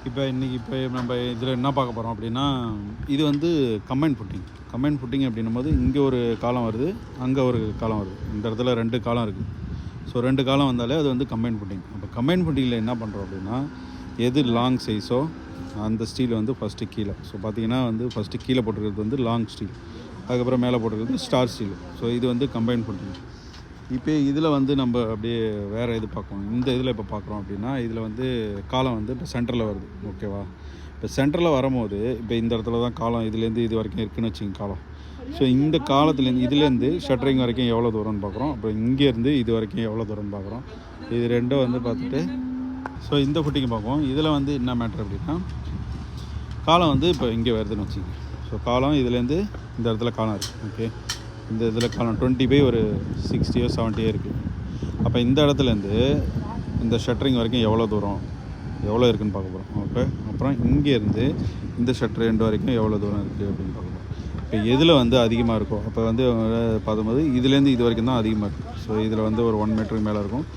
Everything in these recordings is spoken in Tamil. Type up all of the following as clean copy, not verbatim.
இப்போ நம்ம இதில் என்ன பார்க்க போகிறோம் அப்படின்னா, இது வந்து கம்பைன் ஃபுட்டிங் அப்படின்னும்போது இங்கே ஒரு காலம் வருது, அங்கே ஒரு காலம் வருது. இந்த இடத்துல 2 காலம் இருக்குது. ஸோ 2 காலம் வந்தாலே அது வந்து கம்பைன் ஃபுட்டிங். அப்போ கம்பைன் ஃபுட்டிங்கில் என்ன பண்ணுறோம் அப்படின்னா, எது லாங் சைஸோ அந்த ஸ்டீல் வந்து ஃபஸ்ட்டு கீழே. ஸோ பார்த்திங்கன்னா வந்து ஃபஸ்ட்டு கீழே போட்டிருக்கிறது வந்து லாங் ஸ்டீல், அதுக்கப்புறம் மேலே போட்டிருக்கிறது ஸ்டார் ஸ்டீல். ஸோ இது வந்து கம்பைன் ஃபுட்டிங். இப்போ இதில் வந்து நம்ம அப்படியே வேறு இது பார்க்கணும். இந்த இதில் இப்போ பார்க்குறோம் அப்படின்னா, இதில் வந்து காலம் வந்து இப்போ சென்டரில் வருது. ஓகேவா? இப்போ சென்டரில் வரும்போது இப்போ இந்த இடத்துல தான் காலம் இதுலேருந்து இது வரைக்கும் இருக்குதுன்னு வச்சுங்க காலம். ஸோ இந்த காலத்துலேருந்து இதுலேருந்து ஷட்டரிங் வரைக்கும் எவ்வளோ தூரம்னு பார்க்குறோம். அப்புறம் இங்கேருந்து இது வரைக்கும் எவ்வளோ தூரம்னு பார்க்குறோம். இது ரெண்டும் வந்து பார்த்துட்டு ஸோ இந்த ஃபுட்டிங் பார்ப்போம். இதில் வந்து என்ன மேட்ரு அப்படின்னா, காலம் வந்து இப்போ இங்கே வருதுன்னு வச்சுங்க. ஸோ காலம் இதுலேருந்து இந்த இடத்துல காலம் இருக்குது. ஓகே, இந்த இதில் காலம் 20 ஒரு 60 70 இருக்குது. அப்போ இந்த இடத்துலேருந்து இந்த ஷட்டரிங் வரைக்கும் எவ்வளோ தூரம் எவ்வளோ இருக்குதுன்னு பார்க்க போகிறோம். ஓகே, அப்புறம் இங்கேருந்து இந்த ஷட்டர் எண்டு வரைக்கும் எவ்வளோ தூரம் இருக்குது அப்படின்னு பார்க்க போகிறோம். இப்போ எதில் வந்து அதிகமாக இருக்கும் அப்போ வந்து பார்க்கும்போது இதுலேருந்து இது வரைக்கும் தான் அதிகமாக இருக்குது. ஸோ இதில் வந்து ஒரு 1 மீட்டருக்கு மேலே இருக்கும்,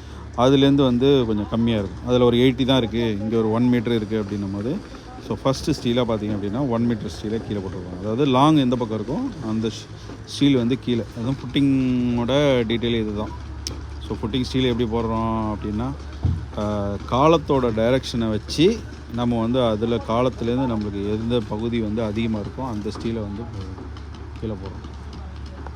அதுலேருந்து வந்து கொஞ்சம் கம்மியாக இருக்கும். அதில் ஒரு 80 தான் இருக்குது, இங்கே ஒரு 1 மீட்டர் இருக்குது அப்படின்னும் போது ஸோ ஃபஸ்ட்டு ஸ்டீலாக பார்த்திங்க அப்படின்னா 1 மீட்டர் ஸ்டீலை கீழே போட்டுருக்கோம். அதாவது லாங் எந்த பக்கம் இருக்கும் அந்த ஸ்டீல் வந்து கீழே. அதுவும் ஃபுட்டிங்கோட டீட்டெயில் இது தான். ஸோ ஃபுட்டிங் ஸ்டீல் எப்படி போடுறோம் அப்படின்னா, காலத்தோட டைரெக்ஷனை வச்சு நம்ம வந்து அதில் காலத்துலேருந்து நம்மளுக்கு எந்த பகுதி வந்து அதிகமாக இருக்கோ அந்த ஸ்டீலை வந்து கீழே போடுறோம்.